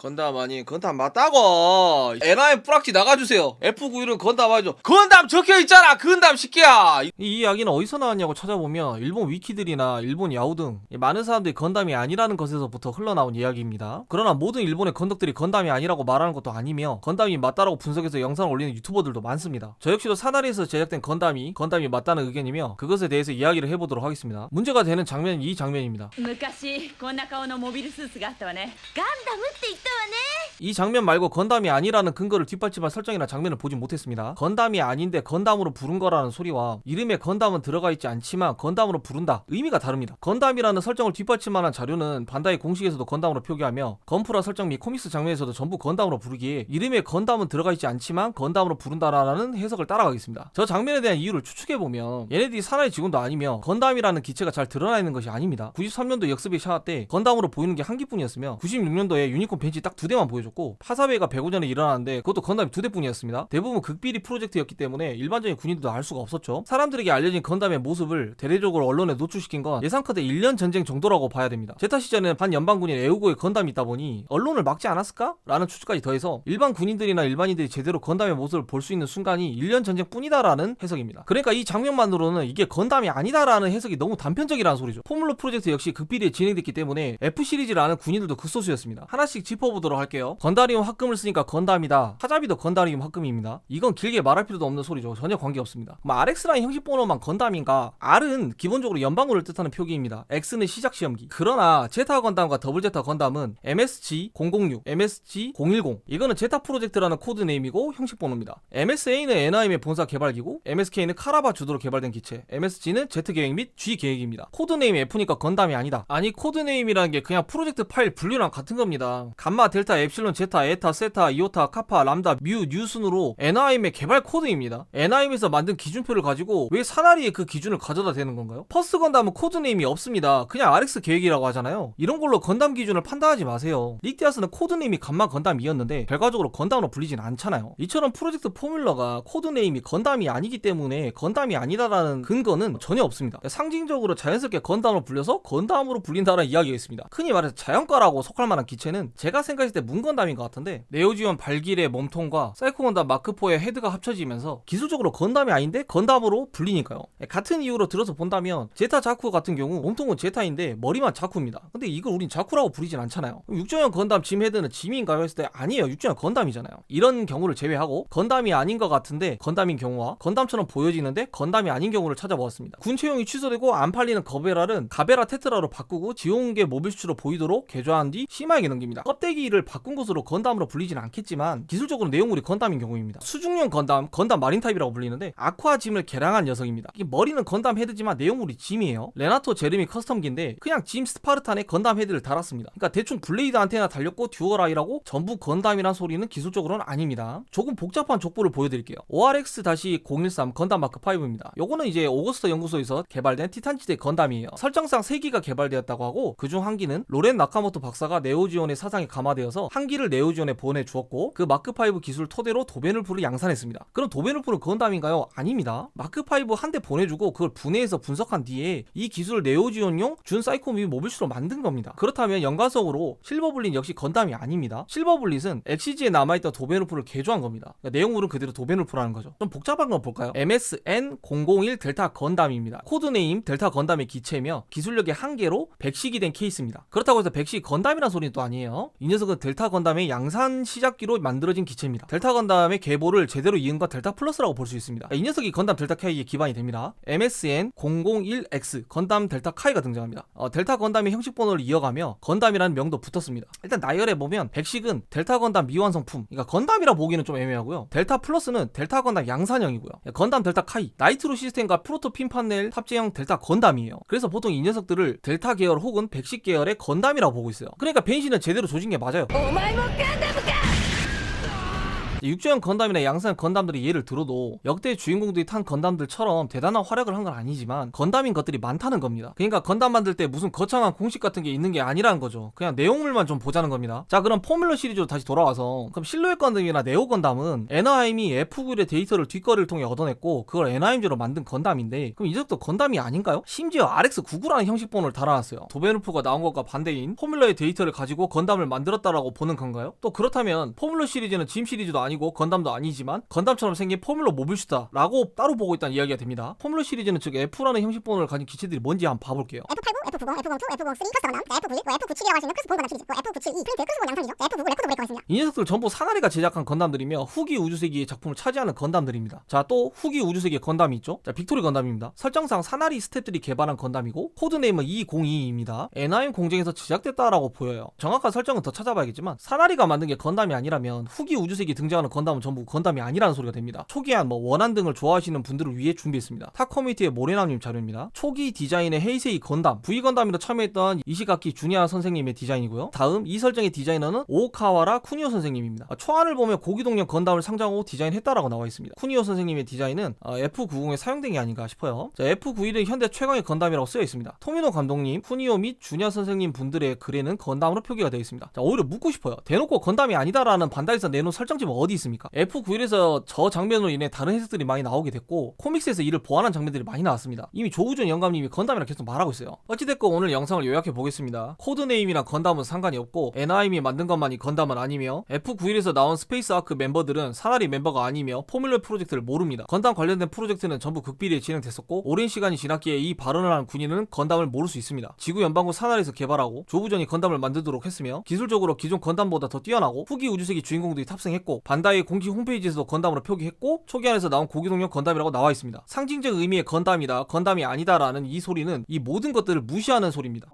건담 아니 건담 맞다고. NIM 뿌락지 나가주세요. F91은 건담 아니죠. 건담 적혀있잖아 건담 새끼야. 이 이야기는 어디서 나왔냐고 찾아보면 일본 위키들이나 일본 야후 등 많은 사람들이 건담이 아니라는 것에서부터 흘러나온 이야기입니다. 그러나 모든 일본의 건덕들이 건담이 아니라고 말하는 것도 아니며 건담이 맞다라고 분석해서 영상을 올리는 유튜버들도 많습니다. 저 역시도 사나리에서 제작된 건담이 맞다는 의견이며 그것에 대해서 이야기를 해보도록 하겠습니다. 문제가 되는 장면은 이 장면입니다. 昔こんな顔のモビルスーツがあったわね。ガンダムって言ったわね。 이 장면 말고 건담이 아니라는 근거를 뒷받침할 설정이나 장면을 보진 못했습니다. 건담이 아닌데 건담으로 부른 거라는 소리와 이름에 건담은 들어가 있지 않지만 건담으로 부른다 의미가 다릅니다. 건담이라는 설정을 뒷받침하는 자료는 반다이 공식에서도 건담으로 표기하며 건프라 설정 및 코믹스 장면에서도 전부 건담으로 부르기에 이름에 건담은 들어가 있지 않지만 건담으로 부른다라는 해석을 따라가겠습니다. 저 장면에 대한 이유를 추측해보면 얘네들이 사나이 직원도 아니며 건담이라는 기체가 잘 드러나 있는 것이 아닙니다. 93년도 역습의 샤아 때 건담으로 보이는 게 한 기뿐이었으며 96년도에 유니콘 벤치 딱 2대만 보여줬고 파사베이가 105년에 일어났는데 그것도 건담이 2대뿐이었습니다. 대부분 극비리 프로젝트였기 때문에 일반적인 군인들도 알 수가 없었죠. 사람들에게 알려진 건담의 모습을 대대적으로 언론에 노출시킨 건 예상컨대 1년 전쟁 정도라고 봐야 됩니다. 제타 시절에는 반연방군인 에우고에 건담이 있다 보니 언론을 막지 않았을까? 라는 추측까지 더해서 일반 군인들이나 일반인들이 제대로 건담의 모습을 볼 수 있는 순간이 1년 전쟁 뿐이다라는 해석입니다. 그러니까 이 장면만으로는 이게 건담이 아니다라는 해석이 너무 단편적이라는 소리죠. 포뮬러 프로젝트 역시 극비리에 진행됐기 때문에 F 시리즈라는 군인들도 극소수였습니다. 하나씩 짚어보도록 할게요. 건다리움 합금을 쓰니까 건담이다. 하자비도 건다리움 합금입니다. 이건 길게 말할 필요도 없는 소리죠. 전혀 관계없습니다. RX라인 형식 번호만 건담인가? R은 기본적으로 연방군을 뜻하는 표기입니다. X는 시작 시험기. 그러나 제타 건담과 더블 제타 건담은 MSG-006, MSG-010 이거는 제타 프로젝트라는 코드네임이고 형식 번호입니다. MSA는 NIM의 본사 개발기고 MSK는 카라바 주도로 개발된 기체, MSG는 Z 계획 및 G 계획입니다. 코드네임이 F니까 건담이 아니다. 아니 코드네임이라는 게 그냥 프로젝트 파일 분류랑 같은 겁니다. 감마, 델타, 엡실론, 제타, 에타, 세타, 이오타, 카파, 람다, 뮤, 뉴 순으로 NIM의 개발 코드입니다. NIM에서 만든 기준표를 가지고 왜 사나리에 그 기준을 가져다 대는 건가요? 퍼스트 건담은 코드네임이 없습니다. 그냥 RX 계획이라고 하잖아요. 이런 걸로 건담 기준을 판단하지 마세요. 릭디아스는 코드네임이 감마 건담이었는데 결과적으로 건담으로 불리진 않잖아요. 이처럼 프로젝트 포뮬러가 코드네임이 건담이 아니기 때문에 건담이 아니다라는 근거는 전혀 없습니다. 상징적으로 자연스럽게 건담으로 불려서 건담으로 불린다라는 이야기가 있습니다. 흔히 말해서 자연과라고 속할 만한 기체는 제가 생각했을 때 문건담인 것 같은데 네오지온 발길의 몸통과 사이코 건담 마크4의 헤드가 합쳐지면서 기술적으로 건담이 아닌데 건담으로 불리니까요. 같은 이유로 들어서 본다면 제타 자쿠 같은 경우 몸통은 제타인데 머리만 자쿠입니다. 근데 이걸 우린 자쿠라고 부르진 않잖아요. 육조형 건담 짐 헤드는 짐인가요? 했을 때 아니에요. 육조형 건담이잖아요. 이런 경우를 제외하고 건담이 아닌 것 같은데 건담인 경우와 건담처럼 보여지는데 건담이 아닌 경우를 찾아보았습니다. 군 채용이 취소되고 안 팔리는 거베라는 가베라 테트라로 바꾸고 지온계 모빌 수출로 보이도록 개조한 뒤 심하게 넘깁니다. 껍데기를 바꾼 것으로 건담으로 불리진 않겠지만 기술적으로 내용물이 건담인 경우입니다. 수중용 건담 마린 타입이라고 불리는데 아쿠아 짐을 개량한 녀석입니다. 이게 머리는 건담 헤드지만 내용물이 짐이에요. 레나토 제르미 커스텀기인데 그냥 짐 스파르탄에 건담 헤드를 달았습니다. 그러니까 대충 블레이드 안테나 달렸고 듀얼 아이라고 전부 건담이란 소리는 기술적으로는 아닙니다. 조금 복잡한 족보를 보여드릴게요. ORX-013 건담 마크 5입니다. 요거는 이제 오거스트 연구소에서 개발된 티탄지대 건담이에요. 설정상 3기가 개발되었다고 하고 그중 한 기는 로렌 나카모토 박사가 네오지온의 사상에 감화되어서 한 기를 네오지온에 보내주었고 그 마크5 기술 토대로 도벤울프를 양산했습니다. 그럼 도벤울프는 건담인가요? 아닙니다. 마크5 한 대 보내주고 그걸 분해해서 분석한 뒤에 이 기술을 네오지온용 준 사이코 뮤 모빌슈로 만든 겁니다. 그렇다면 연관성으로 실버블릿 역시 건담이 아닙니다. 실버블릿은 엑시지에 남아있던 도벤울프를 개조한 겁니다. 그러니까 내용물은 그대로 도벤울프라는 거죠. 좀 복잡한 건 볼까요? MSN001 델타 건담입니다. 코드네임 델타 건담의 기체며 기술력의 한계로 백식이 된 케이스입니다. 그렇다고 해서 백식이 건담이란 소리는 또 아니에요. 이 녀석은 델타 건담의 양산 시작기로 만들어진 기체입니다. 델타 건담의 계보를 제대로 이은 건 델타 플러스라고 볼 수 있습니다. 이 녀석이 건담 델타 카이의 기반이 됩니다. MSN001X 건담 델타 카이가 등장합니다. 델타 건담의 형식 번호를 이어가며 건담이라는 명도 붙었습니다. 일단 나열해 보면 백식은 델타 건담 미완성품, 그러니까 건담이라 보기는 좀 애매하고요. 델타 플러스는 델타 건담 양산형이고요. 건담 델타 카이, 나이트로 시스템과 프로토 핀 판넬 탑재형 델타 건담이에요. 그래서 보통 이 녀석들을 델타 계열 혹은 백식 계열의 건담이라고 보고 있어요. 그러니까 벤시는 제대로 조진 게 맞아요. 육조형 건담이나 양산형 건담들이 예를 들어도 역대 주인공들이 탄 건담들처럼 대단한 활약을 한 건 아니지만 건담인 것들이 많다는 겁니다. 그러니까 건담 만들 때 무슨 거창한 공식 같은 게 있는 게 아니라는 거죠. 그냥 내용물만 좀 보자는 겁니다. 자, 그럼 포뮬러 시리즈로 다시 돌아와서, 그럼 실루엣 건담이나 네오 건담은 에너하임이 F91의 데이터를 뒷거리를 통해 얻어냈고 그걸 에너하임즈로 만든 건담인데, 그럼 이제부터 건담이 아닌가요? 심지어 RX99라는 형식본을 달아놨어요. 도베누프가 나온 것과 반대인 포뮬러의 데이터를 가지고 건담을 만들었다라고 보는 건가요? 또 그렇다면 포뮬러 시리즈는 짐 시리즈도 아니고 건담도 아니지만 건담처럼 생긴 포뮬러 모빌슈다라고 따로 보고 있다는 이야기가 됩니다. 포뮬러 시리즈는 즉 F라는 형식본을 가진 기체들이 뭔지 한번 봐볼게요. F89, F90, F02, F03 커스터가 나온 F91, F97이라고 할 수 있는 크로스 본 건담 시리즈, F97E 프린트 크로스본 양상이죠. F99 레코드 브레이커가 있습니다. 이 녀석들 전부 사나리가 제작한 건담들이며 후기 우주세기의 작품을 차지하는 건담들입니다. 자, 또 후기 우주세기의 건담이 있죠. 자, 빅토리 건담입니다. 설정상 사나리 스탭들이 개발한 건담이고 코드네임은 202입니다. 에나임 공장에서 제작됐다라고 보여요. 정확한 설정은 더 찾아봐야겠지만 사나리가 만든 게 건담이 아니라면 후기 우주세기 등장하는 건담은 전부 건담이 아니라는 소리가 됩니다. 초기한 원한 등을 좋아하시는 분들을 위해 준비했습니다. 타 커뮤니티의 모레나님 자료입니다. 초기 디자인의 헤이세이 건담 V 건담으로 참여했던 이시가키 주니아 선생님의 디자인이고요. 다음 이 설정의 디자이너는 오카와라 쿠니오 선생님입니다. 초안을 보면 고기동력 건담을 상장하고 디자인했다라고 나와 있습니다. 쿠니오 선생님의 디자인은 F90에 사용된 게 아닌가 싶어요. 자, F91은 현대 최강의 건담이라고 쓰여 있습니다. 토미노 감독님, 쿠니오 및 주니아 선생님 분들의 글에는 건담으로 표기가 되어 있습니다. 자, 오히려 묻고 싶어요. 대놓고 건담이 아니다라는 반다이에서 내놓은 설정집은 어디 있습니까? F91에서 저 장면으로 인해 다른 해석들이 많이 나오게 됐고 코믹스에서 이를 보완한 장면들이 많이 나왔습니다. 이미 조우준 영감님이 건담이라 계속 말하고 있어요. 어찌됐건 오늘 영상을 요약해 보겠습니다. 코드네임이랑 건담은 상관이 없고 에나임이 만든 것만이 건담은 아니며 F91에서 나온 스페이스 아크 멤버들은 사나리 멤버가 아니며 포뮬러 프로젝트를 모릅니다. 건담 관련된 프로젝트는 전부 극비리에 진행됐었고 오랜 시간이 지났기에 이 발언을 한 군인은 건담을 모를 수 있습니다. 지구 연방군 사나리에서 개발하고 조부전이 건담을 만들도록 했으며 기술적으로 기존 건담보다 더 뛰어나고 후기 우주세기 주인공들이 탑승했고 반다이의 공식 홈페이지에서도 건담으로 표기했고 초기 안에서 나온 고기동력 건담이라고 나와 있습니다. 상징적 의미의 건담이다, 건담이 아니다라는 이 소리는 이 모든 것들을 무시하는 소리입니다.